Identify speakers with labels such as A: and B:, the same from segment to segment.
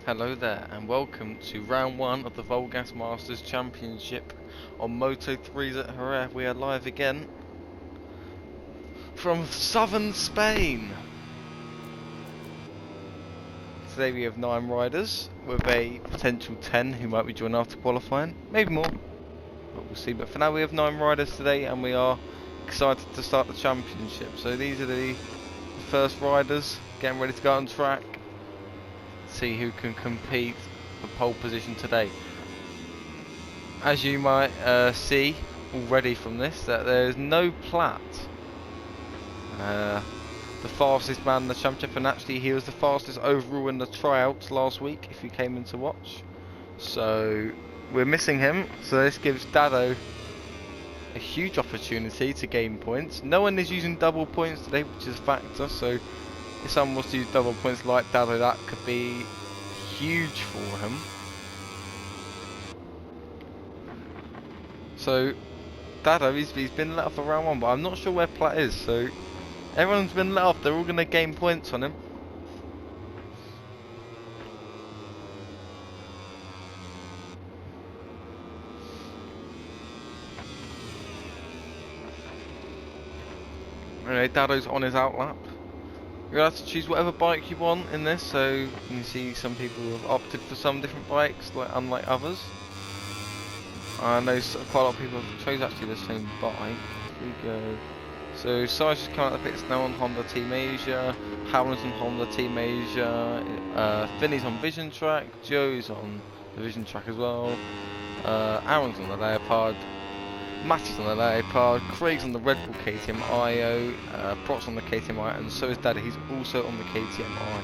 A: Hello there and welcome to round 1 of the Vollgazz Masters Championship on Moto3s at Jerez. We are live again from southern Spain. Today we have 9 riders with a potential 10 who might be joining after qualifying, maybe more, but we'll see. But for now we have 9 riders today and we are excited to start the championship. So these are the first riders getting ready to go on track. See who can compete for pole position today. As you might see already from this, that there is no Platt, the fastest man in the championship, and actually he was the fastest overall in the tryouts last week if you came in to watch. So we're missing him, so this gives Dado a huge opportunity to gain points. No one is using double points today, which is a factor, so if someone was to use double points like Dado, that could be huge for him. So Dado, he's been let off for round 1, but I'm not sure where Platt is, so everyone's been let off. They're all going to gain points on him. Anyway, Dado's on his outlap. You're allowed to choose whatever bike you want in this, so you can see some people have opted for some different bikes, unlike others. I know quite a lot of people have chose actually the same bike. Here we go. So Sarge is coming out the pits now on Honda Team Asia, Howland's on Honda Team Asia, Finney's on Vision Track, Joe's on the Vision Track as well, Aaron's on the Leopard, Matty's on the Leopard, Craig's on the Red Bull KTM IO, Brock's on the KTM IO, and so is Daddy, he's also on the KTM IO.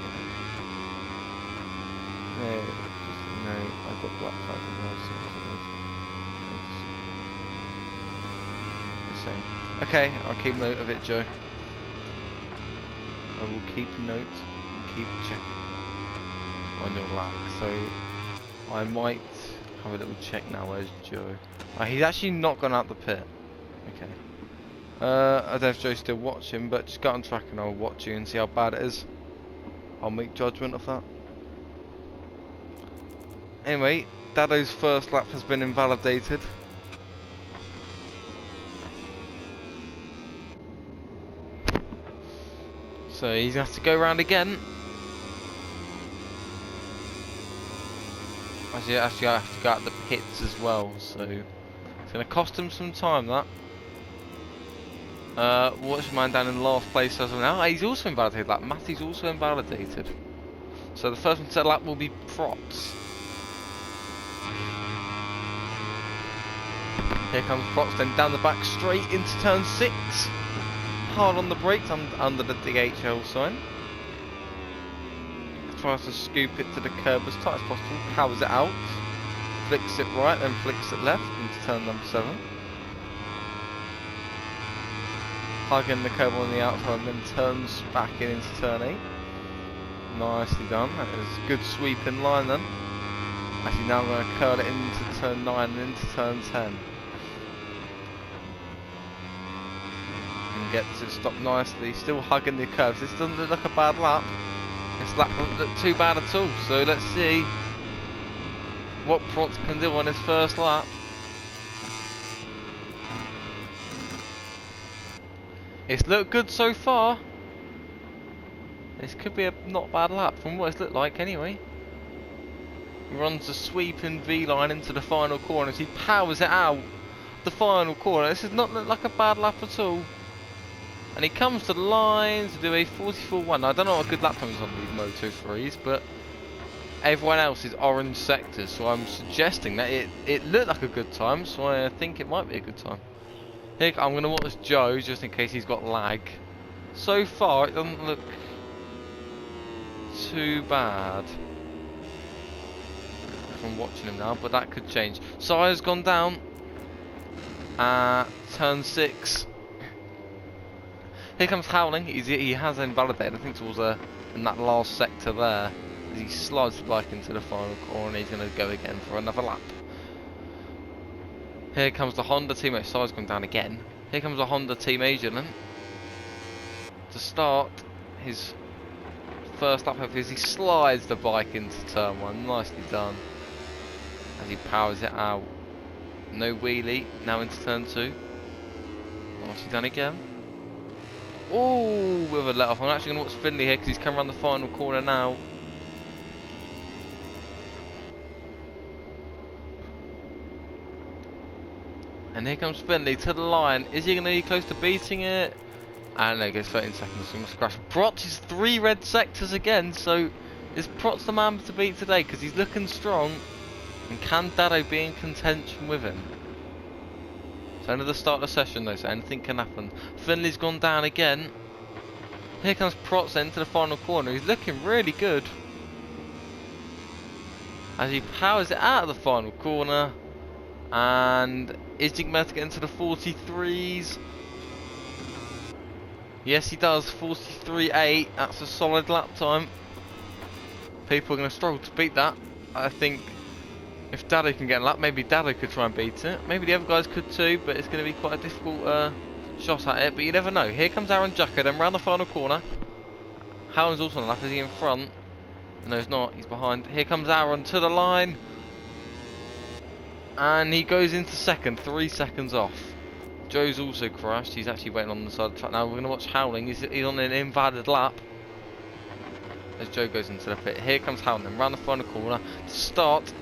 A: No, I've got black flags on the okay, I'll keep note of it, Joe. I will keep note and keep checking on your lag, so I might have a little check now. Where's Joe? He's actually not gone out the pit. Okay. I don't know if Joe's still watching, but just get on track and I'll watch you and see how bad it is. I'll make judgment of that. Anyway, Dado's first lap has been invalidated. So he's going to have to go around again. Actually, I have to go out the pits as well, so it's going to cost him some time, that. Watch man down in last place as of now. He's also invalidated. That Matty's also invalidated. So the first one to settle up will be Prots. Here comes Prots, then down the back straight into turn 6. Hard on the brakes under the DHL sign. Tries to scoop it to the curb as tight as possible, powers it out, flicks it right, then flicks it left into turn number 7. Hugging the curb on the outside and then turns back into turn 8. Nicely done, that is a good sweep in line then. Actually now I'm going to curl it into turn 9 and into turn 10. And gets it stopped nicely, still hugging the curves. This doesn't look like a bad lap. This lap doesn't look too bad at all, so let's see what Prots can do on his first lap. It's looked good so far. This could be a not bad lap from what it's looked like anyway. He runs a sweeping V-line into the final corner as he powers it out the final corner. This does not look like a bad lap at all. And he comes to the line to do a 44.1. I don't know what a good lap time is on these Moto3s, but everyone else is orange sectors, so I'm suggesting that it looked like a good time, so I think it might be a good time. Here, I'm going to watch Joe, just in case he's got lag. So far, it doesn't look too bad from watching him now, but that could change. Sire's gone down at turn 6. Here comes Howling. He has invalidated, I think, towards in that last sector there. As he slides the bike into the final corner and he's going to go again for another lap. Here comes the Honda team. Side's gone down again. Here comes the Honda Team Asia then to start his first lap as he slides the bike into turn 1. Nicely done. As he powers it out. No wheelie. Now into turn 2. Nicely done again. Oh, with a let off. I'm actually going to watch Finley here because he's come around the final corner now. And here comes Finley to the line. Is he going to be close to beating it? And no, he goes 13 seconds. So he must crash. Protz is 3 red sectors again. So is Protz the man to beat today? Because he's looking strong. And can Dado be in contention with him? It's only the start of the session though, so anything can happen. Finley's gone down again. Here comes Protz into the final corner. He's looking really good. As he powers it out of the final corner. And is he going to get into the 43s? Yes, he does. 43.8. That's a solid lap time. People are going to struggle to beat that. I think if Dado can get a lap, maybe Dado could try and beat it. Maybe the other guys could too, but it's going to be quite a difficult shot at it. But you never know. Here comes Aaron Jacko, then round the final corner. Howland's also on the lap. Is he in front? No, he's not. He's behind. Here comes Aaron to the line. And he goes into second, 3 seconds off. Joe's also crashed. He's actually waiting on the side of the track. Now we're going to watch Howling. He's on an invalid lap. As Joe goes into the pit. Here comes Howling, then round the final corner to start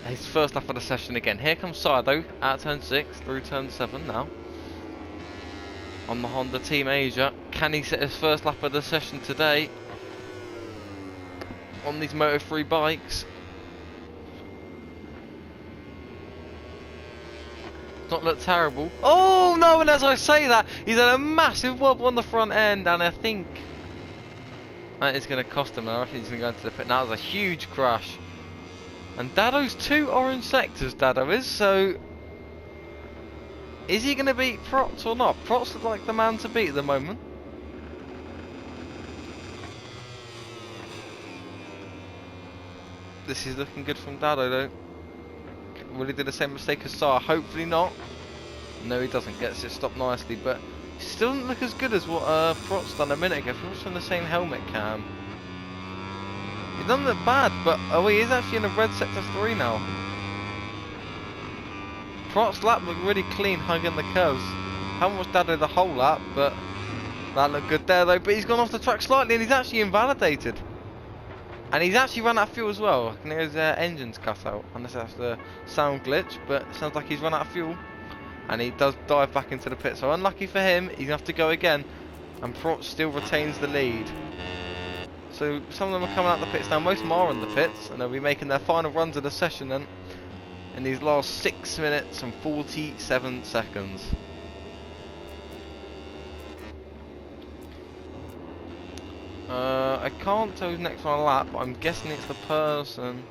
A: his first lap of the session again. Here comes Sado at turn 6 through turn 7 now. On the Honda Team Asia. Can he set his first lap of the session today? On these Moto3 bikes. Not look terrible. Oh no, and as I say that, he's had a massive wobble on the front end, and I think that is going to cost him. I reckon he's going to go into the pit. That was a huge crash. And Dado's 2 orange sectors, Dado is, so is he going to beat Protz or not? Protz looks like the man to beat at the moment. This is looking good from Dado though. Will he do the same mistake as Saar? Hopefully not. No, he doesn't. Gets it stopped nicely, but he still doesn't look as good as what Protz done a minute ago. Protz on the same helmet cam. He doesn't look bad, but oh, he is actually in a red sector 3 now. Protz's lap looked really clean, hugging the curves. Haven't watched Dado the whole lap, but that looked good there though. But he's gone off the track slightly, and he's actually invalidated. And he's actually run out of fuel as well. I can hear his engine's cut out, unless that's the sound glitch, but it sounds like he's run out of fuel. And he does dive back into the pit, so unlucky for him, he's going to have to go again. And Protz still retains the lead. So some of them are coming out the pits now, most of them are in the pits, and they'll be making their final runs of the session then. In these last 6 minutes and 47 seconds. I can't tell who's next on a lap, but I'm guessing it's the person.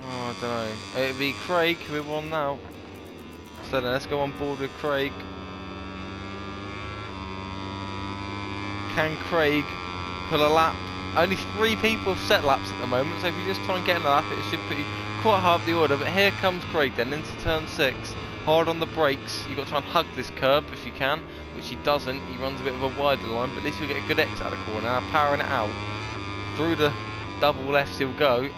A: Oh, I don't know. It'd be Craig who we're on now. So then let's go on board with Craig. Can Craig pull a lap? Only 3 people have set laps at the moment, so if you just try and get in a lap, it should be quite hard the order. But here comes Craig then into turn 6. Hard on the brakes. You've got to try and hug this curb if you can, which he doesn't. He runs a bit of a wider line, but at least he'll get a good exit out of the corner. Now powering it out. Through the double lefts he'll go.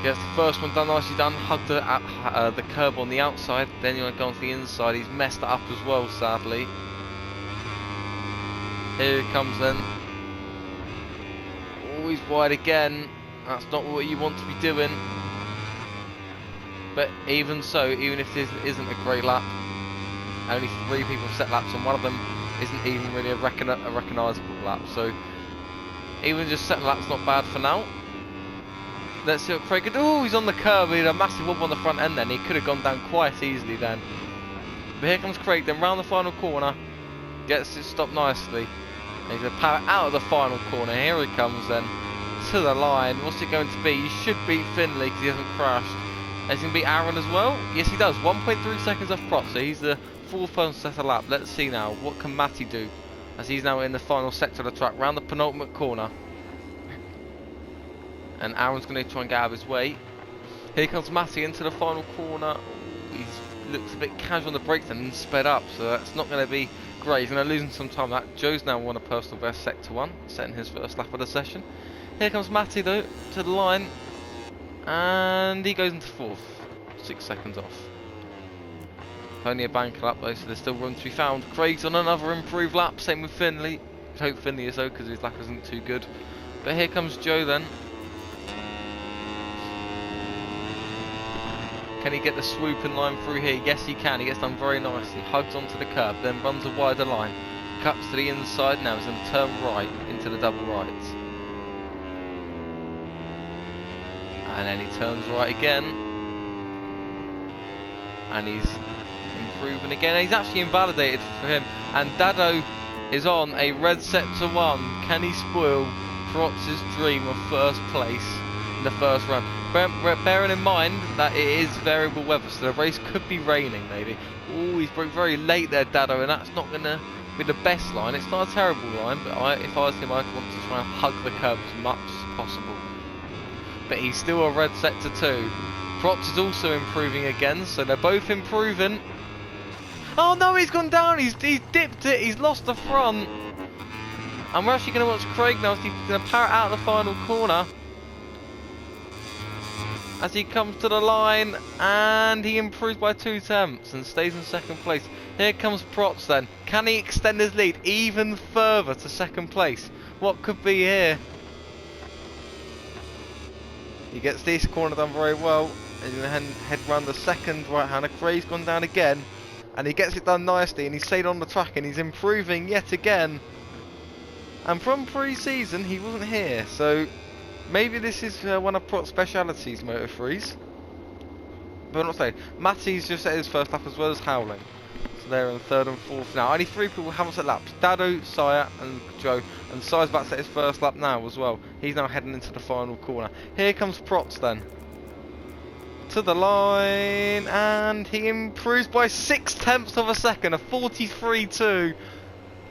A: Gets the first one done, nicely done. Hug the curb on the outside. Then you want to go onto the inside. He's messed it up as well, sadly. Here it comes then. Always wide again. That's not what you want to be doing. But even so, even if this isn't a great lap, only 3 people have set laps, and one of them isn't even really a recognisable lap. So even just setting laps not bad for now. Let's see what Craig could do. Oh, he's on the curb. He had a massive wobble on the front end then. He could have gone down quite easily then. But here comes Craig then round the final corner. Gets it stopped nicely. And he's going to power out of the final corner. Here he comes then to the line. What's it going to be? He should beat Finley because he hasn't crashed. And he's going to beat Aaron as well. Yes, he does. 1.3 seconds off Protz. So he's the 4th person to set a lap. Let's see now. What can Matty do? As he's now in the final sector of the track. Round the penultimate corner. And Aaron's going to try and get out of his way. Here comes Matty into the final corner. He looks a bit casual on the brakes and sped up. So that's not going to be Great, he's going to lose some time. That Joe's now won a personal best sector 1, setting his first lap of the session. Here comes Matty though to the line, and he goes into 4th, 6 seconds off. Only a bank lap though, so there's still room to be found. Craig's on another improved lap, same with Finley. I hope Finley is though, because his lap isn't too good. But here comes Joe then. Can he get the swooping line through here? Yes he can, he gets done very nicely. Hugs onto the curb, then runs a wider line. Cuts to the inside now, he's going to turn right into the double right. And then he turns right again. And he's improving again. And he's actually invalidated for him. And Dado is on a red sector 1. Can he spoil Protz's dream of first place in the first run? Bearing in mind that it is variable weather, so the race could be raining maybe. Oh, he's broke very late there, Dado, and that's not going to be the best line. It's not a terrible line, but if I was him, I'd want to try and hug the curb as much as possible. But he's still a red sector 2. Protz is also improving again, so they're both improving. Oh no, he's gone down, he's dipped it, he's lost the front. And we're actually going to watch Craig now, so he's going to parrot out the final corner. As he comes to the line, and he improves by 2 tenths and stays in 2nd place. Here comes Protz then. Can he extend his lead even further to 2nd place? What could be here? He gets this corner done very well. He's going to head round the 2nd right-hander. Craig's gone down again, and he gets it done nicely, and he's stayed on the track, and he's improving yet again. And from pre-season, he wasn't here, so maybe this is one of Protz's specialities, Moto 3s. But I'm not saying. Matty's just set his first lap as well as Howling. So they're in 3rd and 4th now. Only 3 people haven't set laps. Dado, Sire and Joe. And Sire's about to set his first lap now as well. He's now heading into the final corner. Here comes Protz then. To the line. And he improves by 6 tenths of a second. A 43.2.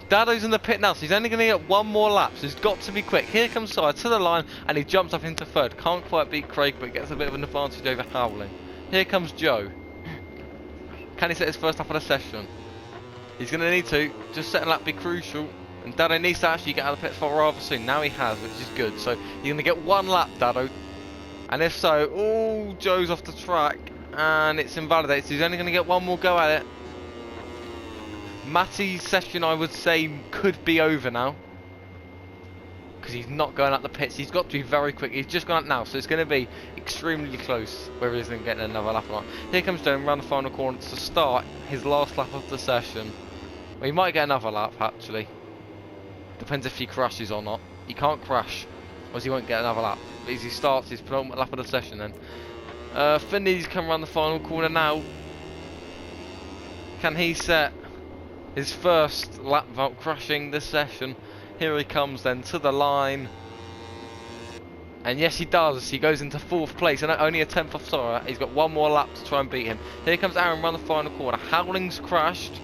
A: Dado's in the pit now, so he's only going to get 1 more lap, so he's got to be quick. Here comes Sire to the line, and he jumps up into 3rd. Can't quite beat Craig, but gets a bit of an advantage over Howling. Here comes Joe. Can he set his first lap of the session? He's going to need to. Just setting lap be crucial. And Dado needs to actually get out of the pit for rather soon. Now he has, which is good. So he's going to get 1 lap, Dado. And if so, oh, Joe's off the track, and it's invalidated. So he's only going to get 1 more go at it. Matty's session, I would say, could be over now, because he's not going up the pits. He's got to be very quick. He's just gone up now, so it's going to be extremely close whether he's going to get another lap or not. Here comes Joe around the final corner to start his last lap of the session. Well, he might get another lap, actually. Depends if he crashes or not. He can't crash, or he won't get another lap. But as he starts his penultimate lap of the session then. Finley's come around the final corner now. Can he set his first lap without crashing this session? Here he comes then to the line. And yes, he does. He goes into 4th place and only a 10th off Sora. He's got 1 more lap to try and beat him. Here comes Aaron around the final corner. Howling's crashed.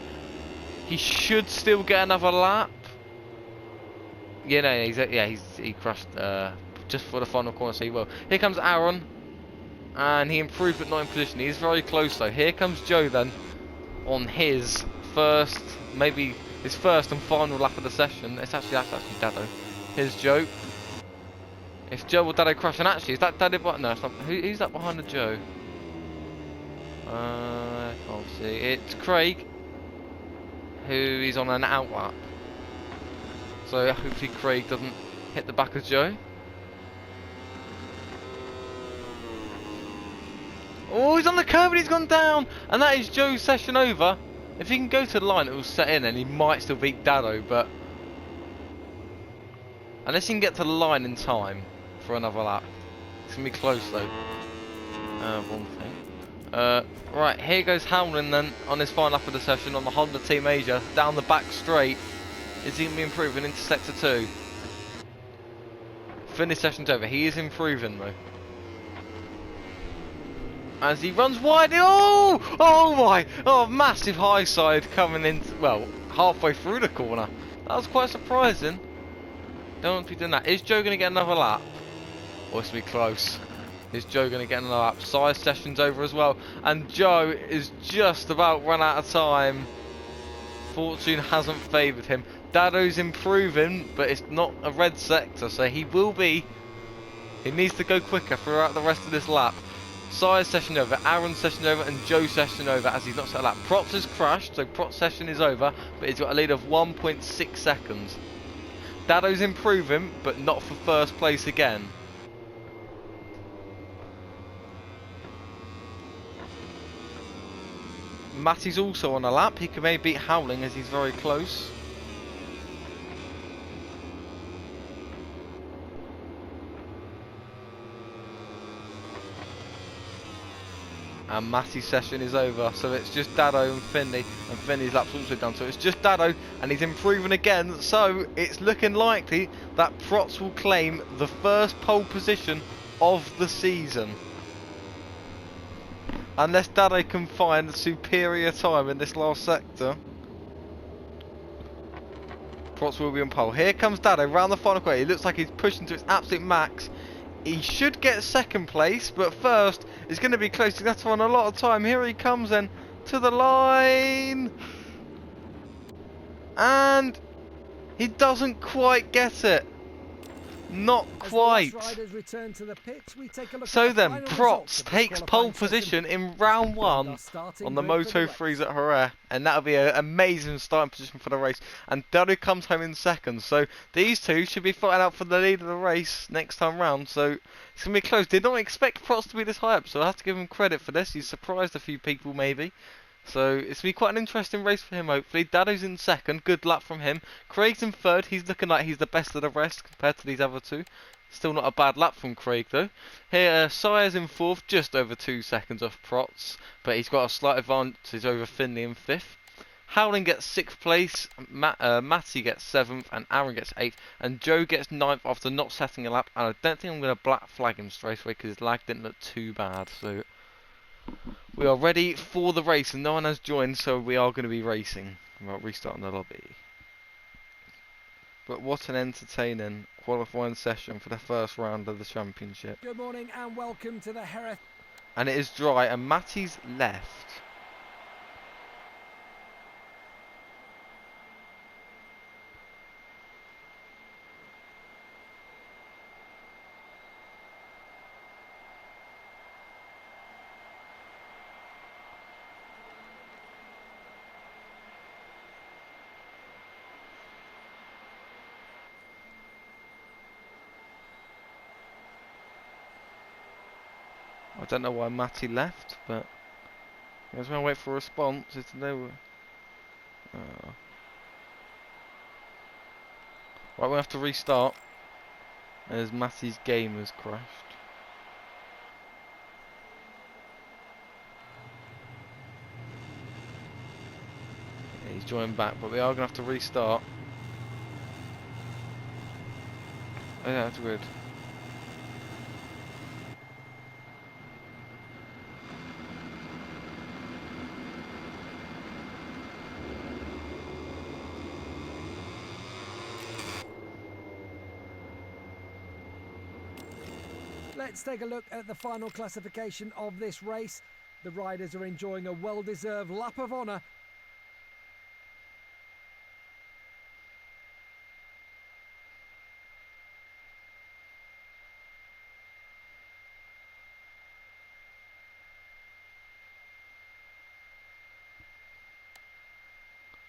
A: He should still get another lap. Yeah, no, he crashed just for the final corner, so he will. Here comes Aaron. And he improved but not in position. He's very close though. Here comes Joe then on his first, maybe his first and final lap of the session. That's actually Dado. Here's Joe. If Joe or Dado crash, and actually, is that Dado? No, it's not. Who's that behind the Joe? I can't see. It's Craig, who is on an out lap. So hopefully Craig doesn't hit the back of Joe. Oh, he's on the curb and he's gone down, and that is Joe's session over. If he can go to the line, it will set in, and he might still beat Dado, but unless he can get to the line in time for another lap, it's gonna be close though. Wrong thing. Right, here goes Howland then on his final lap of the session on the Honda Team Asia down the back straight. Is he gonna be improving into sector 2? Finish session's over. He is improving though. As he runs wide, oh my, massive high side coming in, well, halfway through the corner. That was quite surprising. Don't want to be doing that. Is Joe going to get another lap? Or it's going to be close. Is Joe going to get another lap? Size session's over as well. And Joe is just about run out of time. Fortune hasn't favoured him. Dado's improving, but it's not a red sector, so he needs to go quicker throughout the rest of this lap. Sire's session over, Aaron's session over, and Joe's session over as he's not set a lap. Prots has crashed, so Prots' session is over, but he's got a lead of 1.6 seconds. Dado's improving, but not for first place again. Matty's also on a lap. He can maybe beat Howling as he's very close. And Matty's session is over, so it's just Dado and Finley, and Finley's lap's also done, so it's just Dado, and he's improving again, so it's looking likely that Prots will claim the first pole position of the season. Unless Dado can find the superior time in this last sector. Prots will be on pole. Here comes Dado round the final corner. He looks like he's pushing to its absolute max. He should get second place, but first it's going to be close. He's going to have to run a lot of time. Here he comes then to the line. And he doesn't quite get it. Not quite. So then, Prots takes pole position in round 1 on the Moto3s at Jerez, and that'll be an amazing starting position for the race. And Dado comes home in second, so these two should be fighting out for the lead of the race next time round. So it's gonna be close. Did not expect Prots to be this high up, so I have to give him credit for this. He's surprised a few people maybe. So it's going to be quite an interesting race for him, hopefully. Dado's in second, good luck from him. Craig's in third, he's looking like he's the best of the rest compared to these other two. Still not a bad lap from Craig though. Here, Sire's in fourth, just over 2 seconds off Prots, but he's got a slight advantage over Finley in fifth. Howling gets 6th place, Matty gets 7th, and Aaron gets 8th, and Joe gets 9th after not setting a lap. And I don't think I'm going to black flag him straight away because his lag didn't look too bad. So we are ready for the race, and no one has joined, so we are going to be racing. We'll restart in the lobby. But what an entertaining qualifying session for the first round of the championship.
B: Good morning and welcome to the Jerez.
A: And it is dry, and Matty's left. I don't know why Matty left, but I was going to wait for a response. It's no. Right, we have to restart as Matty's game has crashed. Yeah, he's joined back, but we are going to have to restart. Oh yeah, that's weird.
B: Let's take a look at the final classification of this race. The riders are enjoying a well-deserved lap of honour.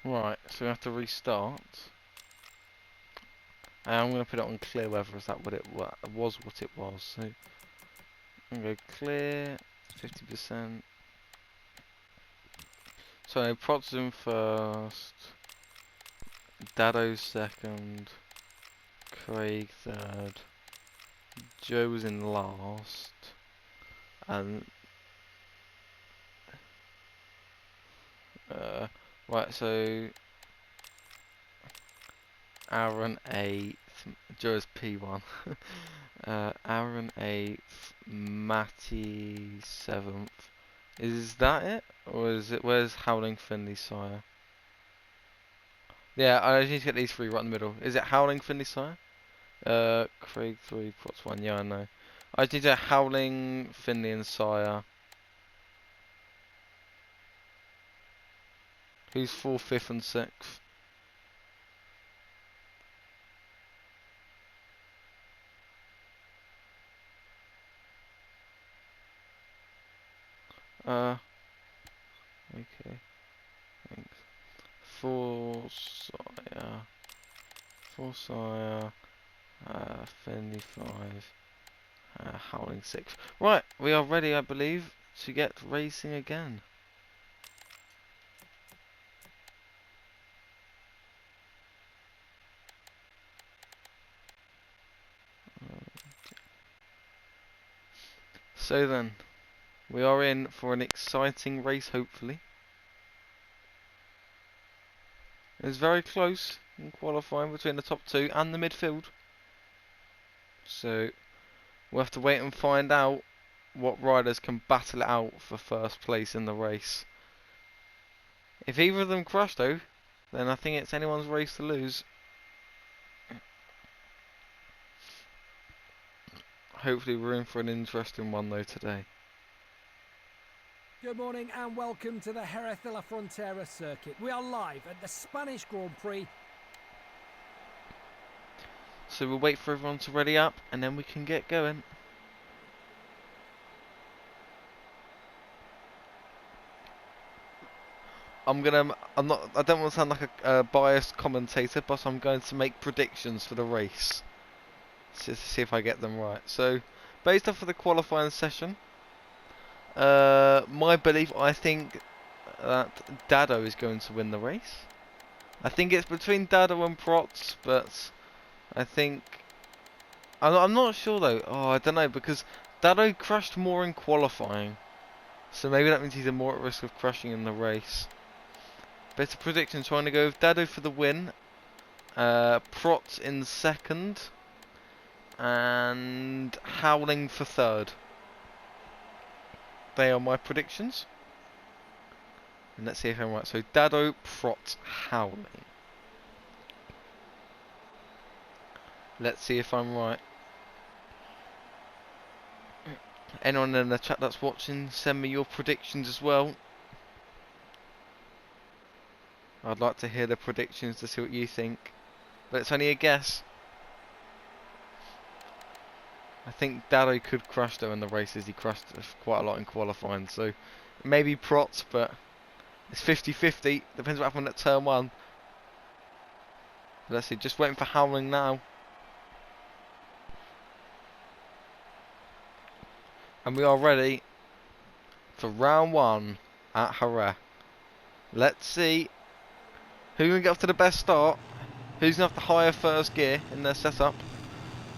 A: Right, so we have to restart. And I'm going to put it on clear weather, is that what it was? What it was. So I'm going to go clear, 50%. So Prots in first, Dado's second, Craig third, Joe was in last, and right, so Aaron 8th, Joe's P1, Aaron 8th, Matty 7th. Is that it? Or is it, where's Howling, Finley, Sire? Yeah, I just need to get these three right in the middle. Is it Howling, Finley, Sire? Craig 3, Prots 1, yeah I know. I just need to Howling, Finley and Sire. Who's 4th, 5th and 6th? Okay. Thanks. Forsyth, Fenley 5, Howling 6. Right, we are ready, I believe, to get racing again. So then, we are in for an exciting race, hopefully. It was very close in qualifying between the top 2 and the midfield. So, we'll have to wait and find out what riders can battle it out for first place in the race. If either of them crash though, then I think it's anyone's race to lose. Hopefully we're in for an interesting one though today.
B: Good morning and welcome to the Jerez de la Frontera circuit. We are live at the Spanish Grand Prix.
A: So we'll wait for everyone to ready up and then we can get going. I don't want to sound like a biased commentator, but I'm going to make predictions for the race. To see if I get them right. So, based off of the qualifying session, my belief, I think that Dado is going to win the race. I think it's between Dado and Protz, but I think... I'm not sure though. Oh, I don't know, because Dado crashed more in qualifying. So maybe that means he's more at risk of crashing in the race. Better prediction, trying to go with Dado for the win. Protz in 2nd. And Howling for 3rd. They are my predictions. And let's see if I'm right. So Dado, Protz, Howling. Let's see if I'm right. Anyone in the chat that's watching, send me your predictions as well. I'd like to hear the predictions to see what you think. But it's only a guess. I think Dado could crash though in the races. He crashed quite a lot in qualifying. So maybe Protz, but it's 50-50. Depends what happened at turn 1. Let's see, just waiting for Howling now. And we are ready for round 1 at Jerez. Let's see who can get up to the best start. Who's going to have the higher first gear in their setup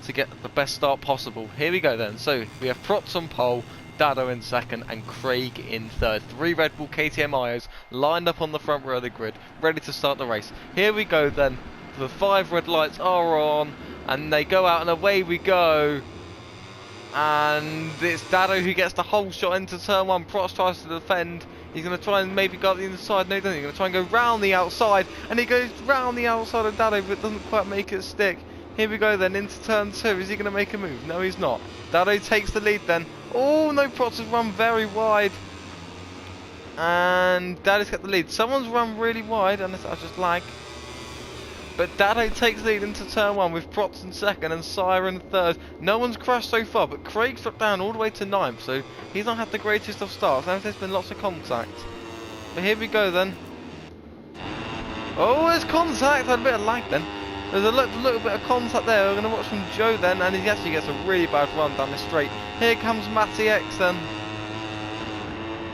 A: to get the best start possible. Here we go then. So we have Protz on pole, Dado in 2nd and Craig in 3rd. 3 Red Bull KTM Ios lined up on the front row of the grid, ready to start the race. Here we go then. The 5 red lights are on and they go out and away we go. And it's Dado who gets the whole shot into turn 1. Protz tries to defend. He's going to try and maybe go up the inside. No, he doesn't. He's going to try and go round the outside. And he goes round the outside of Dado, but doesn't quite make it stick. Here we go then, into turn 2. Is he going to make a move? No, he's not. Dado takes the lead then. Oh, no, Protz has run very wide. And Dado's got the lead. Someone's run really wide, and I just lag. But Dado takes the lead into turn 1 with Protz in 2nd and Sire in 3rd. No one's crashed so far, but Craig's dropped down all the way to 9th, so he's not had the greatest of starts. There's been lots of contact. But here we go then. Oh, there's contact. I had a bit of lag then. There's a little bit of contact there. We're going to watch from Joe then, and he actually gets a really bad run down the straight. Here comes Matty X then.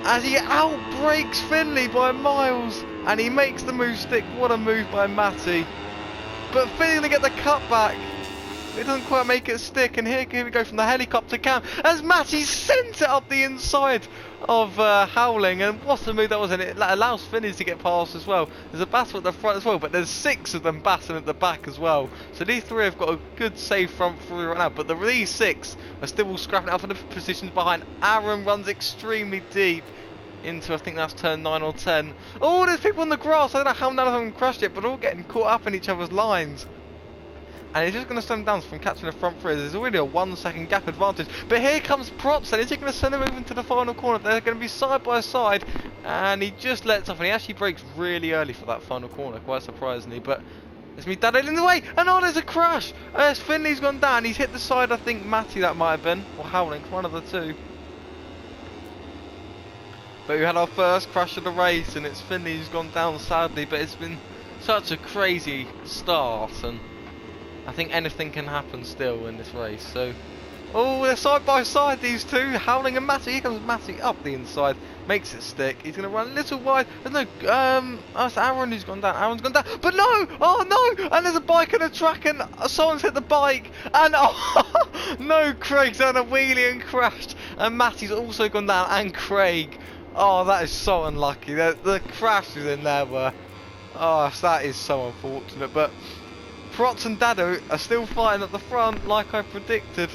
A: As he outbrakes Finley by miles, and he makes the move stick. What a move by Matty. But Finley going to get the cutback. It doesn't quite make it stick, and here we go from the helicopter cam as Matty sent it up the inside of Howling, and what a move that was, and it allows Finley to get past as well. There's a battle at the front as well, but there's 6 of them battling at the back as well. So these 3 have got a good safe front 3 right now, but these 6 are still scrapping out for the positions behind. Aaron runs extremely deep into, I think that's turn 9 or 10. Oh, there's people on the grass. I don't know how none of them crashed it, but all getting caught up in each other's lines. and he's just going to send him down from catching the front three. There's already a 1 second gap advantage, but here comes Prots, and is he going to send him over into the final corner? They're going to be side by side, and he just lets off, and he actually brakes really early for that final corner, quite surprisingly, but it's me Dado in the way, and oh, there's a crash! Finley's gone down, he's hit the side, I think Matty that might have been, or Howling, one of the two. But we had our first crash of the race, and it's Finley who's gone down sadly, but it's been such a crazy start, and I think anything can happen still in this race. So, oh, they're side by side, these two, Howling and Matty. Here comes Matty up the inside, makes it stick. He's going to run a little wide. There's no, that's Aaron who's gone down. Aaron's gone down, but no, oh no, and there's a bike on the track, and someone's hit the bike, and oh no, Craig's done a wheelie and crashed, and Matty's also gone down, and Craig. Oh, that is so unlucky. The crashes in there were, oh, that is so unfortunate. But Prots and Dado are still fighting at the front, like I predicted.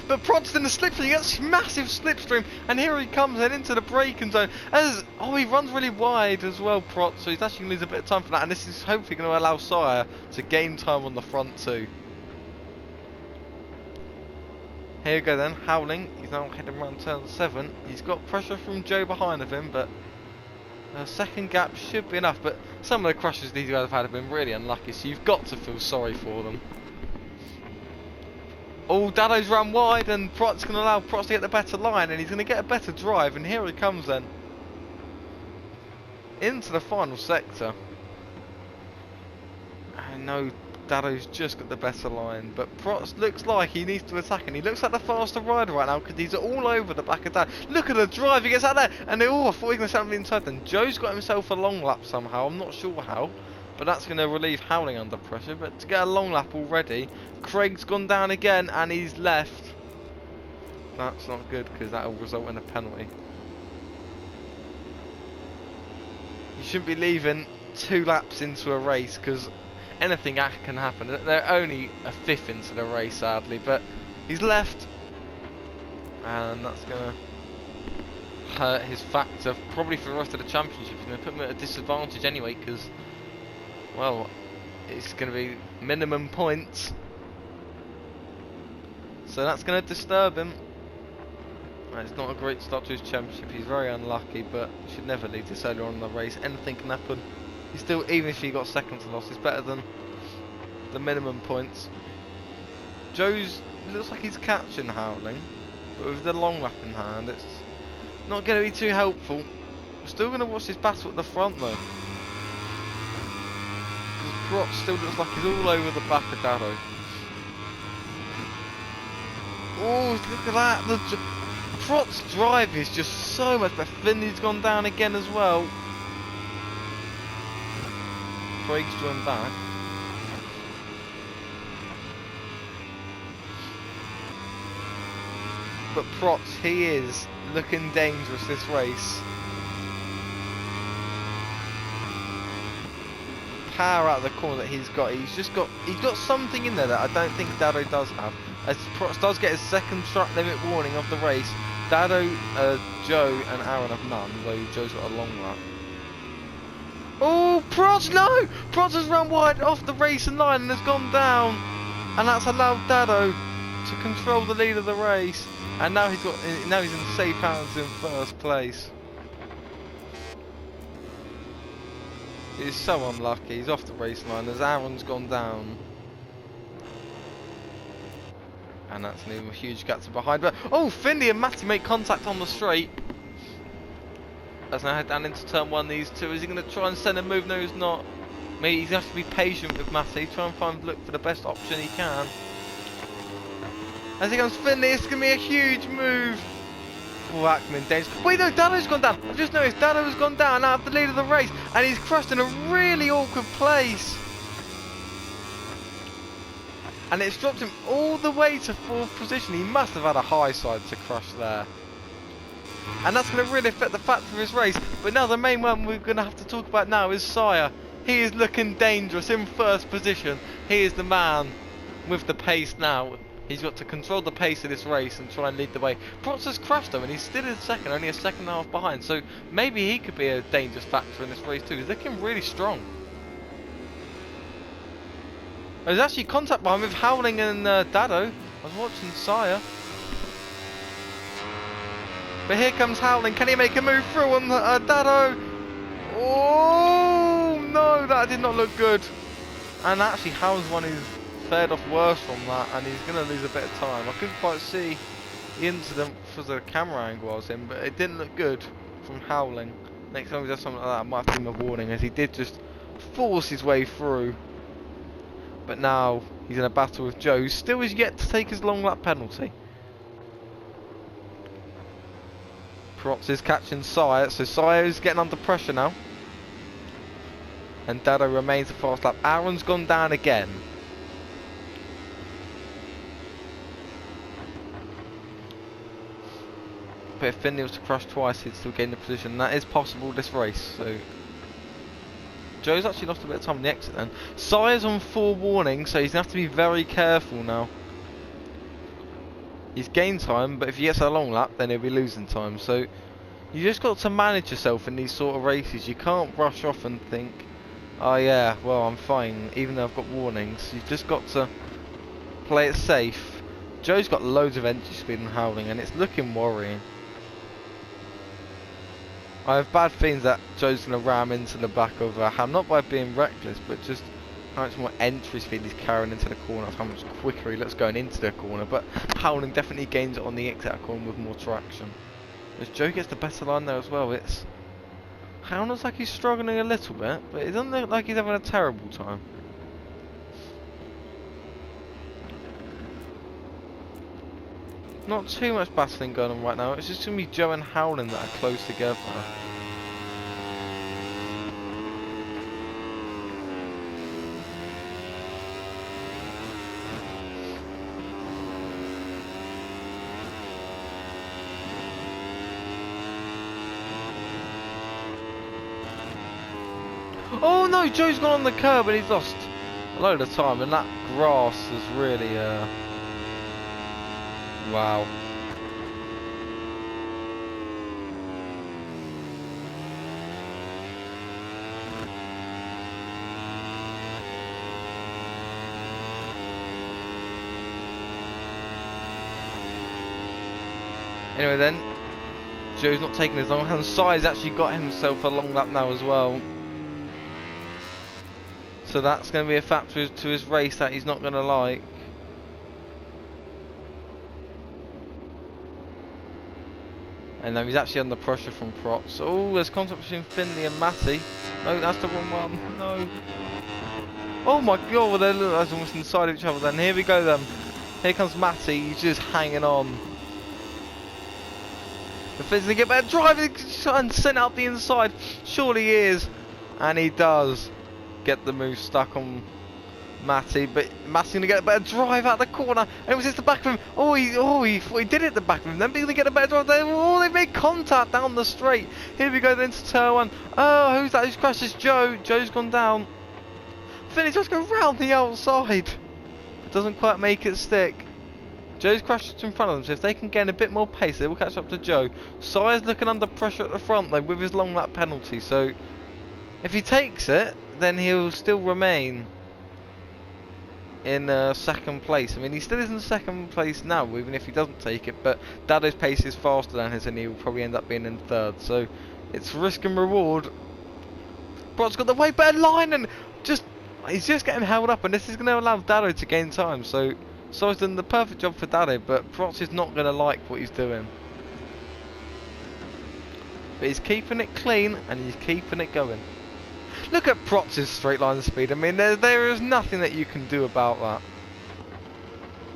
A: But Prots in the slipstream, he gets massive slipstream, and here he comes in into the braking zone. He runs really wide as well, Prots, so he's actually going to lose a bit of time for that. And this is hopefully going to allow Sire to gain time on the front too. Here we go then, Howling, he's now heading around turn 7. He's got pressure from Joe behind of him, but a second gap should be enough. But some of the crashes these guys have had have been really unlucky, so you've got to feel sorry for them. Oh, Dado's run wide, and Prot's going to allow Prots to get the better line, and he's going to get a better drive, and here he comes then. Into the final sector. I know Dado's just got the better line, but Prots looks like he needs to attack, and he looks like the faster rider right now because he's all over the back of Dado. Look at the drive, he gets out there, and I thought he was going to send him inside then. Joe's got himself a long lap somehow, I'm not sure how, but that's going to relieve Howling under pressure. But to get a long lap already, Craig's gone down again, and he's left. That's not good because that will result in a penalty. You shouldn't be leaving 2 laps into a race because anything can happen. They're only a 5th into the race, sadly, but he's left, and that's going to hurt his factor probably for the rest of the championship. He's going to put him at a disadvantage anyway because, well, it's going to be minimum points, so that's going to disturb him. It's not a great start to his championship. He's very unlucky, but should never leave this early on in the race. Anything can happen. He's still, even if he got second to loss, it's better than the minimum points. Joe's looks like he's catching Howling, but with the long lap in hand, it's not going to be too helpful. We're still going to watch this battle at the front though. Prots still looks like he's all over the back of Dado. Oh, look at that! Prots' drive is just so much better. Finley's gone down again as well. Craig's joined back. But Prots, he is looking dangerous this race. Power out of the corner that he's got. He's got something in there that I don't think Dado does have. As Prots does get his second track limit warning of the race, Dado, Joe and Aaron have none, though Joe's got a long lap. Oh, Prots, no! Prots has run wide off the racing line and has gone down, and that's allowed Dado to control the lead of the race. And now he's in safe hands in first place. He's so unlucky. He's off the race line as Aaron's gone down. And that's an even huge gap to behind. But oh, Finley and Matty make contact on the straight. As now head down into turn 1, these two. Is he going to try and send a move? No, he's not. Maybe he's going to have to be patient with Matty. Try and look for the best option he can. As he comes Finley, it's going to be a huge move. Oh, that can be dangerous. Wait, no, Dado's gone down. I've just noticed Dado's gone down out of the lead of the race. And he's crushed in a really awkward place. And it's dropped him all the way to 4th position. He must have had a high side to crush there. And that's going to really affect the factor of his race. But now the main one we're going to have to talk about now is Sire. He is looking dangerous in 1st position. He is the man with the pace now. He's got to control the pace of this race and try and lead the way. Prots has crashed though, and he's still in 2nd, only a 2.5 seconds behind. So maybe he could be a dangerous factor in this race too. He's looking really strong. There's actually contact behind with Howling and Dado. I was watching Sire. But here comes Howling. Can he make a move through on Dado? Oh no, that did not look good. And actually Howling's one who's fared off worse from that, and he's going to lose a bit of time. I couldn't quite see the incident because the camera angle I was in, but it didn't look good from Howling. Next time he does something like that, I might have to give him a warning, as he did just force his way through. But now he's in a battle with Joe, who still is yet to take his long lap penalty. Props is catching Sire, so Sire is getting under pressure now. And Dado remains a fast lap. Aaron's gone down again. But if Finley was to crash twice, he'd still gain the position. That is possible this race. So Joe's actually lost a bit of time on the exit then. Sire's on 4 warnings, so he's going to have to be very careful now. He's gained time, but if he gets a long lap, then he'll be losing time. So you just got to manage yourself in these sort of races. You can't rush off and think, oh yeah, well I'm fine, even though I've got warnings. You've just got to play it safe. Joe's got loads of entry speed and Howling, and it's looking worrying. I have bad feelings that Joe's going to ram into the back of Ham, not by being reckless, but just how much more entry speed he's carrying into the corner, how much quicker he looks going into the corner. But Howling definitely gains it on the exit corner with more traction. As Joe gets the better line there as well, it's Howling looks like he's struggling a little bit, but it doesn't look like he's having a terrible time. Not too much battling going on right now. It's just going to be Joe and Howling that are close together. Oh no, Joe's gone on the curb and he's lost a load of time, and that grass is really wow. Anyway then, Joe's not taking his long hand. Sire's actually got himself a long lap now as well. So that's going to be a factor to his race that he's not going to like. And now he's actually under pressure from Prots. Oh, there's contact between Finley and Matty. No, that's the wrong one. No. Oh my god, well, they're almost inside each other then. Here we go then. Here comes Matty. He's just hanging on. The Finn's going to get better driving and send out the inside. Surely he is. And he does get the move stuck on Matty, but Matty's going to get a better drive out the corner, and it was just the back of him. Oh, he thought he did it at the back of him, then he's going to get a better drive there. Oh, they've made contact down the straight. Here we go then to turn 1. Oh, who's that? Who's crashed? It's Joe. Joe's gone down. Finley's just going round the outside. It doesn't quite make it stick. Joe's crashed in front of them, so if they can gain a bit more pace, they will catch up to Joe. Sire's looking under pressure at the front though with his long lap penalty, so if he takes it, then he'll still remain in second place. I mean, he still is in second place now, even if he doesn't take it, but Dado's pace is faster than his and he will probably end up being in third, so it's risk and reward. Brot's got the way better line, and he's just getting held up, and this is going to allow Dado to gain time, so he's done the perfect job for Dado, but Prots is not going to like what he's doing. But he's keeping it clean, and he's keeping it going. Look at Prots' straight line speed. I mean, there is nothing that you can do about that.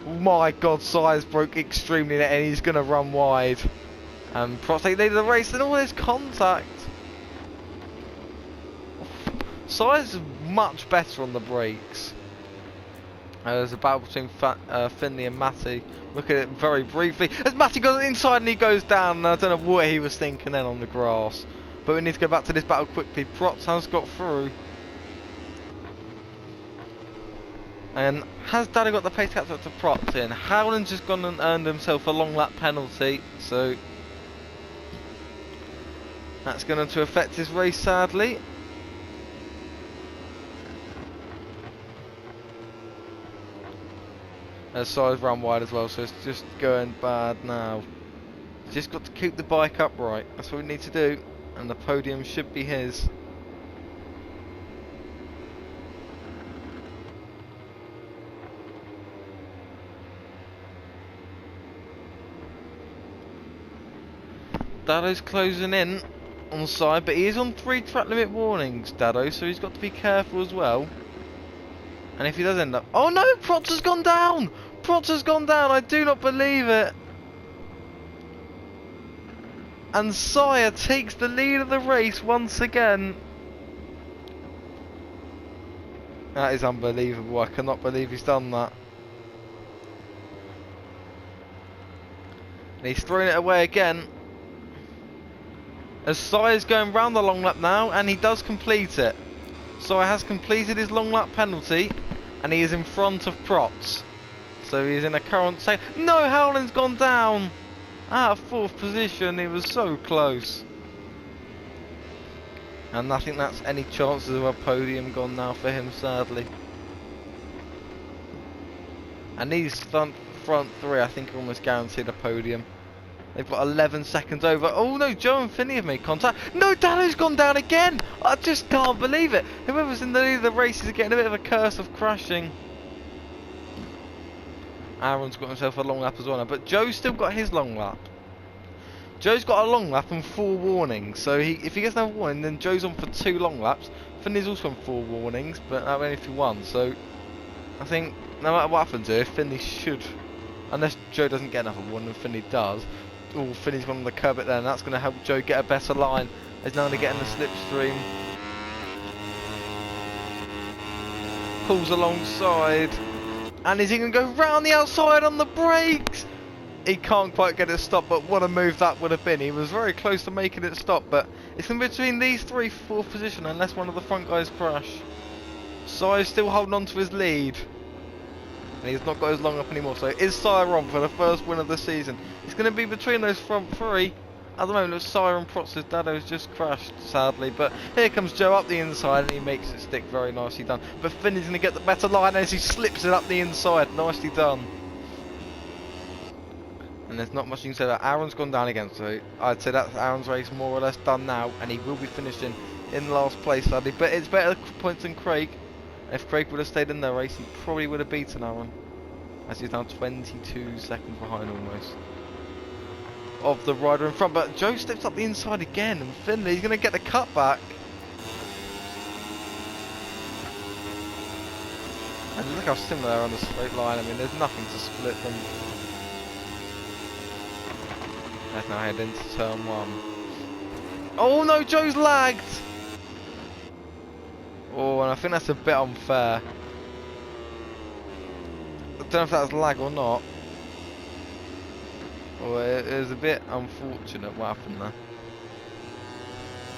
A: Oh my god, Sire's broke extremely net and he's going to run wide. And Prots take the race and all this contact. Sire's much better on the brakes. There's a battle between Finley and Matty. Look at it very briefly. As Matty goes inside and he goes down, and I don't know what he was thinking then on the grass. But we need to go back to this battle quickly. Prots has got through. And has Dado got the pace catch up to Prots in? Howland's just gone and earned himself a long lap penalty. So that's going to affect his race sadly. Side's round wide as well, so it's just going bad now. Just got to keep the bike upright. That's what we need to do, and the podium should be his. Dado's closing in on the side, but he is on 3 track limit warnings, Dado, so he's got to be careful as well. And if he does end up... Oh no! Protz has gone down! Protz has gone down! I do not believe it! And Sire takes the lead of the race once again. That is unbelievable. I cannot believe he's done that. And he's throwing it away again. As Sire's going round the long lap now, and he does complete it. Sire has completed his long lap penalty, and he is in front of Protz. So he's in a current second. No, Howland's gone down! Out of 4th position, he was so close. And I think that's any chances of a podium gone now for him, sadly. And these front 3, I think, are almost guaranteed a podium. They've got 11 seconds over. Oh no, Joe and Finney have made contact. No, Dado's gone down again! I just can't believe it. Whoever's in the lead of the race is getting a bit of a curse of crashing. Aaron's got himself a long lap as well now, but Joe's still got his long lap. Joe's got a long lap and 4 warnings, so if he gets another warning, then Joe's on for 2 long laps. Finney's also on 4 warnings, but that only through 1, so I think no matter what happens here, Finney should, unless Joe doesn't get another warning and Finney does. Oh, Finney's gone on the curb it there, and that's going to help Joe get a better line. He's now going to get in the slipstream. Pulls alongside. And is he going to go round the outside on the brakes? He can't quite get it stopped, but what a move that would have been. He was very close to making it stop, but it's in between these 3 for 4th position unless one of the front guys crash. Sire's still holding on to his lead. And he's not got his long up anymore, so is Sire on for the first win of the season. It's going to be between those front 3. At the moment, it's Sire and Protz. Dado's just crashed, sadly. But here comes Joe up the inside, and he makes it stick. Very nicely done. But Finney's going to get the better line as he slips it up the inside. Nicely done. And there's not much you can say about Aaron's gone down again, so I'd say that's Aaron's race more or less done now, and he will be finishing in last place, sadly. But it's better points than Craig. If Craig would have stayed in the race, he probably would have beaten Aaron, as he's now 22 seconds behind almost of the rider in front. But Joe steps up the inside again, and Finley's going to get the cutback. And look how similar they are on the straight line. I mean, there's nothing to split them. Let's now head into turn 1. Oh no, Joe's lagged! Oh, and I think that's a bit unfair. I don't know if that was lag or not. Well, it was a bit unfortunate what happened there.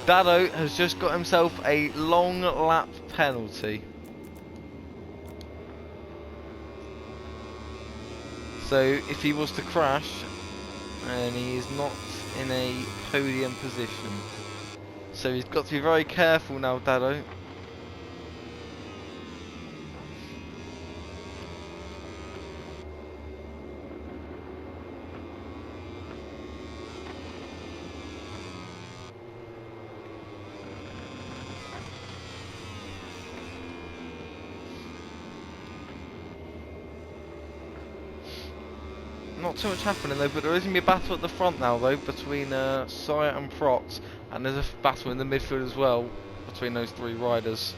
A: Dado has just got himself a long lap penalty. So if he was to crash, and he is not in a podium position. So he's got to be very careful now, Dado. Not too much happening though, but there is going to be a battle at the front now though, between Sire and Protz, and there's a battle in the midfield as well, between those 3 riders.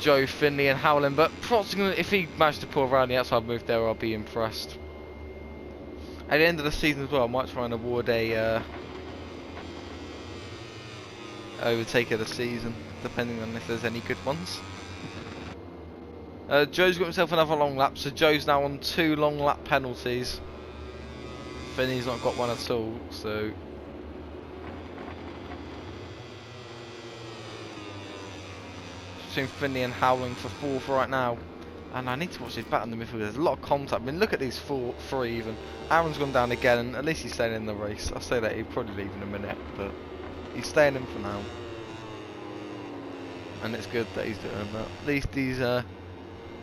A: Joe, Finley and Howland, but Protz, if he managed to pull around the outside move there, I'll be impressed. At the end of the season as well, I might try and award a overtake of the season, depending on if there's any good ones. Joe's got himself another long lap, so Joe's now on 2 long lap penalties. Finney's not got one at all, so between Finney and Howling for 4th right now. And I need to watch his back in the midfield. There's a lot of contact. I mean, look at these 3 even. Aaron's gone down again, and at least he's staying in the race. I'll say that he'll probably leave in a minute, but he's staying in for now. And it's good that he's doing that. At least he's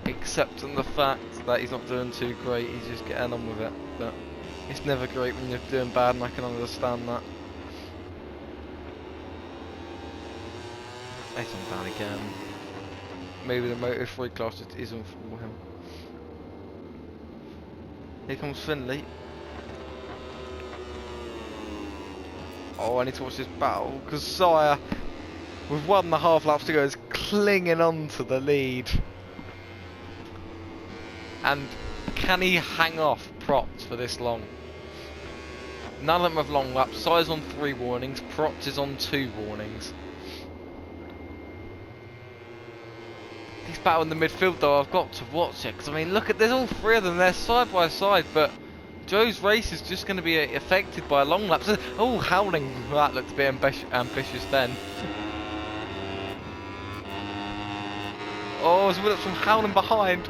A: accepting the fact that he's not doing too great, he's just getting on with it. But it's never great when you're doing bad, and I can understand that. He's on down again. Maybe the Moto3 class just isn't for him. Here comes Finley. Oh, I need to watch this battle, because Sire, with 1.5 laps to go, is clinging on to the lead. And can he hang off Props for this long? None of them have long laps. Sire's on 3 warnings, Props is on 2 warnings. This battle in the midfield though, I've got to watch it, because I mean look at, there's all 3 of them, they're side by side, but Joe's race is just going to be affected by long laps. Oh, howling, that looked a bit ambitious then. Oh, there's Willips from howling behind.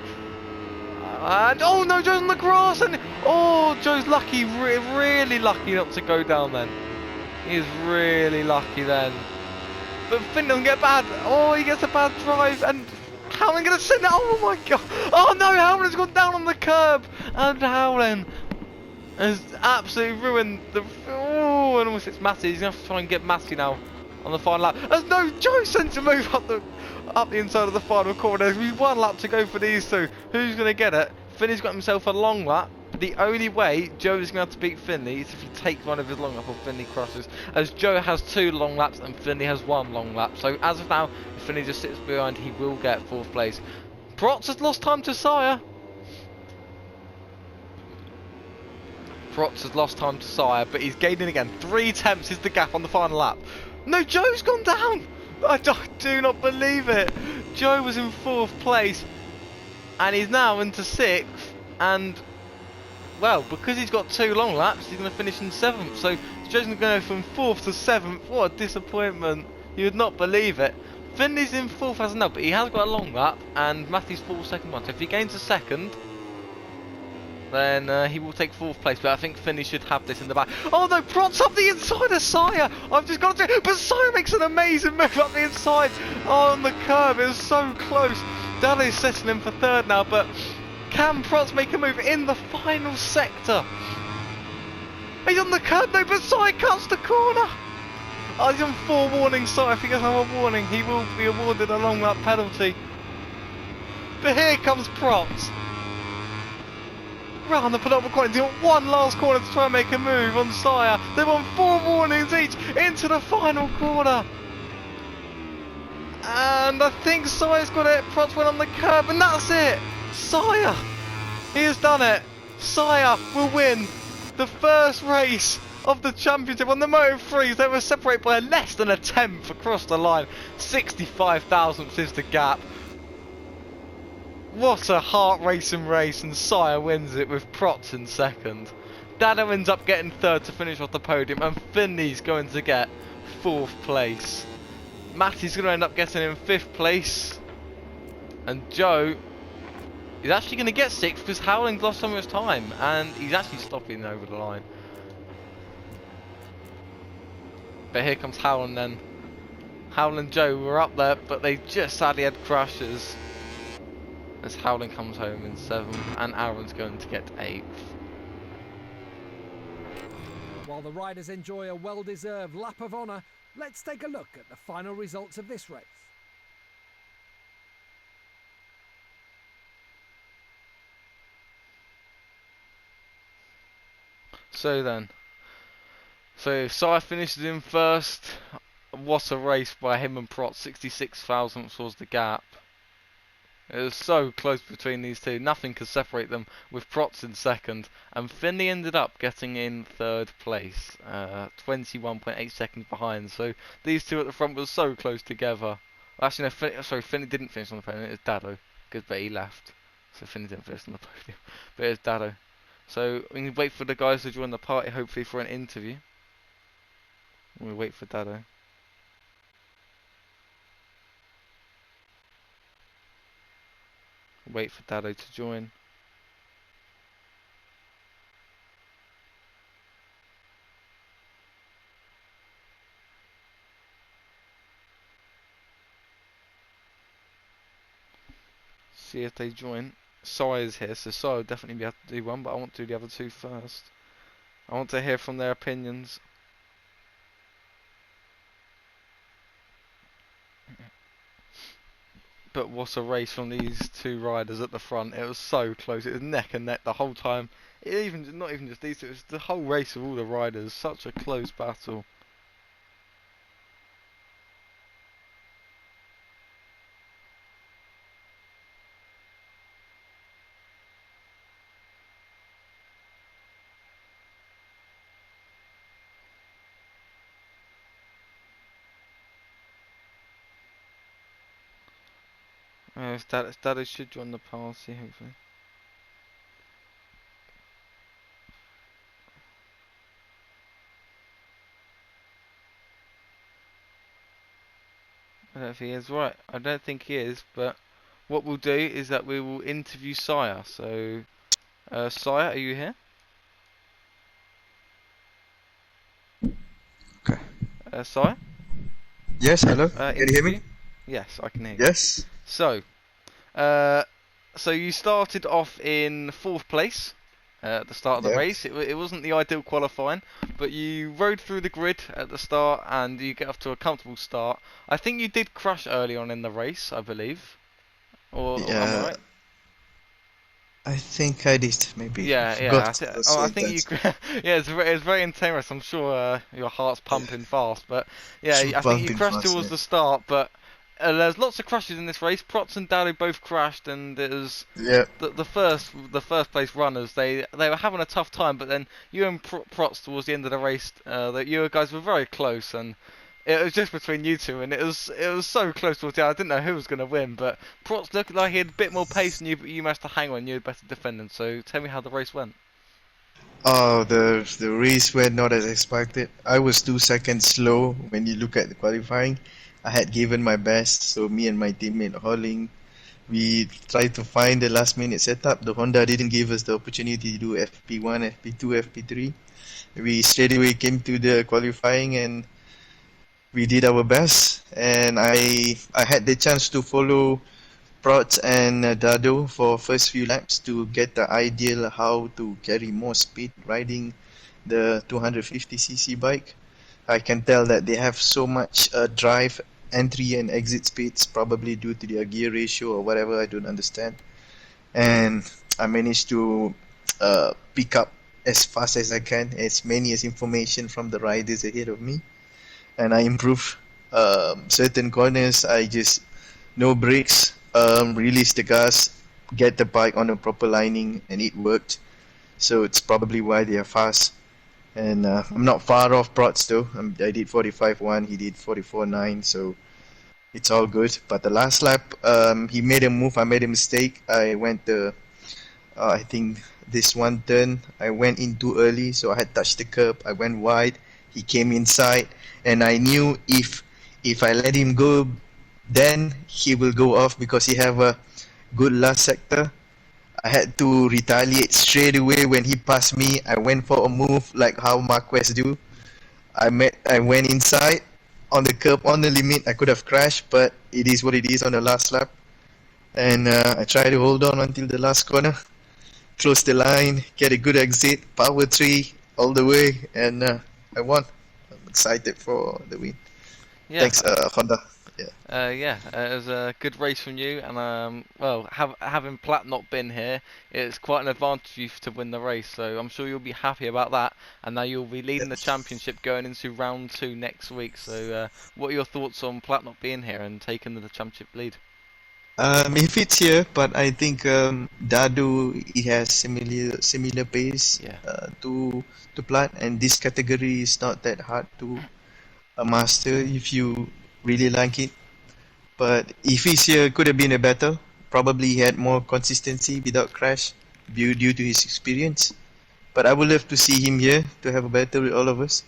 A: And, oh no, Joe's on the grass, and oh, Joe's lucky, really lucky not to go down then. He is really lucky then. But Finn doesn't get bad. Oh, he gets a bad drive, and Howland going to send it. Oh my god. Oh no, Howland's gone down on the curb, and Howland has absolutely ruined the. Oh, and almost it's Matty. He's going to have to try and get Matty now on the final lap. As no, Joe sent to move up the inside of the final corner. There's 1 lap to go for these 2. Who's going to get it? Finney's got himself a long lap. But the only way Joe is going to have to beat Finley is if he takes one of his long laps or Finley crosses. As Joe has 2 long laps and Finley has 1 long lap. So as of now, if Finley just sits behind, he will get 4th place. Protz has lost time to Sire. Protz has lost time to Sire, but he's gaining again. 3 tenths is the gap on the final lap. No, Joe's gone down. I do not believe it. Joe was in 4th place, and he's now into 6th. And well, because he's got 2 long laps, he's going to finish in 7th. So Joe's going to go from 4th to 7th. What a disappointment! You would not believe it. Finley's in 4th as no, but he has got a long lap, and Matthew's 4th, 2nd one. So if he gains a 2nd. Then he will take 4th place, but I think Finley should have this in the back. Oh no, Protz up the inside of Sire! I've just got to do it, but Sire makes an amazing move up the inside. Oh, on the curb, it was so close. Dally's settling him for 3rd now, but can Protz make a move in the final sector? He's on the curb, no, but Sire cuts the corner. Oh, he's on 4 warnings, Sire. If he doesn't have a warning, he will be awarded a long lap penalty. But here comes Protz. Round the penultimate corner, they want 1 last corner to try and make a move on Sire. They want 4 warnings each into the final corner. And I think Sire's got it. Protz went on the curb, and that's it. Sire, he has done it. Sire will win the first race of the championship on the Moto3s. They were separated by less than a 10th across the line. 65 thousandths is the gap. What a heart-racing race, and Sire wins it with Protz in 2nd. Dado ends up getting 3rd to finish off the podium, and Finley's going to get 4th place. Matty's going to end up getting in 5th place, and Joe is actually going to get 6th because Howling's lost so much time, and he's actually stopping over the line. But here comes Howland then. Howland and Joe were up there, but they just sadly had crashes. As Howling comes home in 7th, and Aaron's going to get 8th.
B: While the riders enjoy a well-deserved lap of honour, let's take a look at the final results of this race.
A: So Sire finishes in 1st. What a race by him and Protz. 66 thousandths was the gap. It was so close between these 2. Nothing could separate them, with Protz in 2nd. And Finley ended up getting in 3rd place. 21.8 seconds behind. So these 2 at the front were so close together. Actually, no, Finley didn't finish on the podium. It was Dado. But he left. So Finley didn't finish on the podium. But it was Dado. So we can wait for the guys to join the party, hopefully for an interview. We'll wait for Dado. Wait for Dado to join. see if they join. Sai is here, so Sai will definitely be able to do one, but I want to do the other two first. I want to hear from their opinions. But what a race from these two riders at the front. It was so close. It was neck and neck the whole time. Not even just these two, it was the whole race of all the riders. Such a close battle. Daddy should join the party, hopefully. I don't know if he is right. I don't think he is, but what we'll do is that we will interview Sire. So, Sire, are you here?
C: Okay.
A: Sire?
C: Yes, hello. Can you hear me?
A: Yes, I can hear you.
C: Yes.
A: So, so you started off in 4th place at the start of the
C: Yep.
A: race. It wasn't the ideal qualifying, but you rode through the grid at the start and you get off to a comfortable start. I think you did crash early on in the race, I believe. Or am I
C: Yeah,
A: right?
C: I think I did. Maybe
A: Yeah, yeah.
C: forgot. It was
A: Oh,
C: so
A: I think you.
C: intense.
A: Yeah, it's very intense. I'm sure your heart's pumping fast, but yeah,
C: Shoot
A: I think you
C: bumping
A: crashed
C: fast.
A: towards
C: Yeah.
A: the start. But there's lots of crashes in this race. Prots and Dally both crashed, and it was
C: Yeah.
A: the first place runners. They were having a tough time, but then you and Prots towards the end of the race, that you guys were very close, and it was just between you two, and it was so close towards the end. I didn't know who was going to win, but Prots looked like he had a bit more pace than you, but you managed to hang on. You had better defending. So tell me how the race went.
C: Oh, the race went not as expected. I was 2 seconds slow when you look at the qualifying. I had given my best, so me and my teammate Holling, we tried to find the last minute setup. The Honda didn't give us the opportunity to do FP1, FP2, FP3. We straight away came to the qualifying and we did our best. And I had the chance to follow Prot and Dado for first few laps to get the ideal how to carry more speed riding the 250cc bike. I can tell that they have so much drive, entry and exit speeds, probably due to their gear ratio or whatever, I don't understand. And I managed to pick up as fast as I can as many as information from the riders ahead of me, and I improve certain corners. I just no brakes, release the gas, get the bike on a proper lining, and it worked. So it's probably why they are fast. And I'm not far off Prots though. I did 45.1, he did 44.9, so it's all good. But the last lap, he made a move, I made a mistake. I went I think this one turn, I went in too early, so I had touched the curb. I went wide, he came inside, and I knew if I let him go, then he will go off because he have a good last sector. I had to retaliate straight away when he passed me. I went for a move like how Marquez do. I went inside on the curb on the limit. I could have crashed, but it is what it is on the last lap. And I tried to hold on until the last corner, close the line, get a good exit, power 3 all the way, and I won. I'm excited for the win.
A: Yeah.
C: Thanks, Honda.
A: Yeah, it was a good race from you, and well, having Platt not been here, it's quite an advantage for you to win the race. So I'm sure you'll be happy about that. And now you'll be leading the championship going into round 2 next week. So what are your thoughts on Platt not being here and taking the championship lead?
C: If it's here, but I think Dadu he has similar pace
A: Yeah.
C: to Platt, and this category is not that hard to master if you really like it. But if he's here, could have been a better. Probably he had more consistency without crash due to his experience. But I would love to see him here to have a battle with all of us.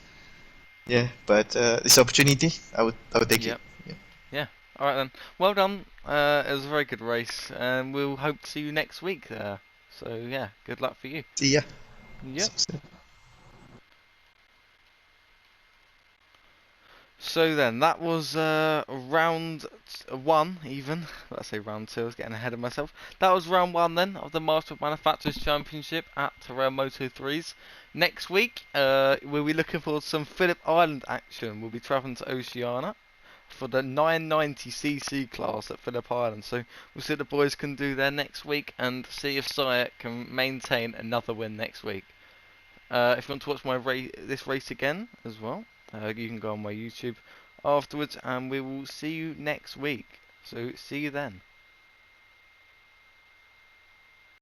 C: Yeah, but this opportunity, I would take
A: Yep.
C: it.
A: Yeah. All right then. Well done. It was a very good race, and we'll hope to see you next week. So yeah, good luck for you.
C: See ya.
A: Yep. So then, that was round one, even. Let's say round two, I was getting ahead of myself. That was round one then of the Master Manufacturers Championship at Terrain Moto3s. Next week, we'll be looking for some Phillip Island action. We'll be travelling to Oceania for the 990cc class at Phillip Island. So we'll see what the boys can do there next week and see if Sayek can maintain another win next week. If you want to watch my this race again as well, you can go on my YouTube afterwards, and we will see you next week. So see you then.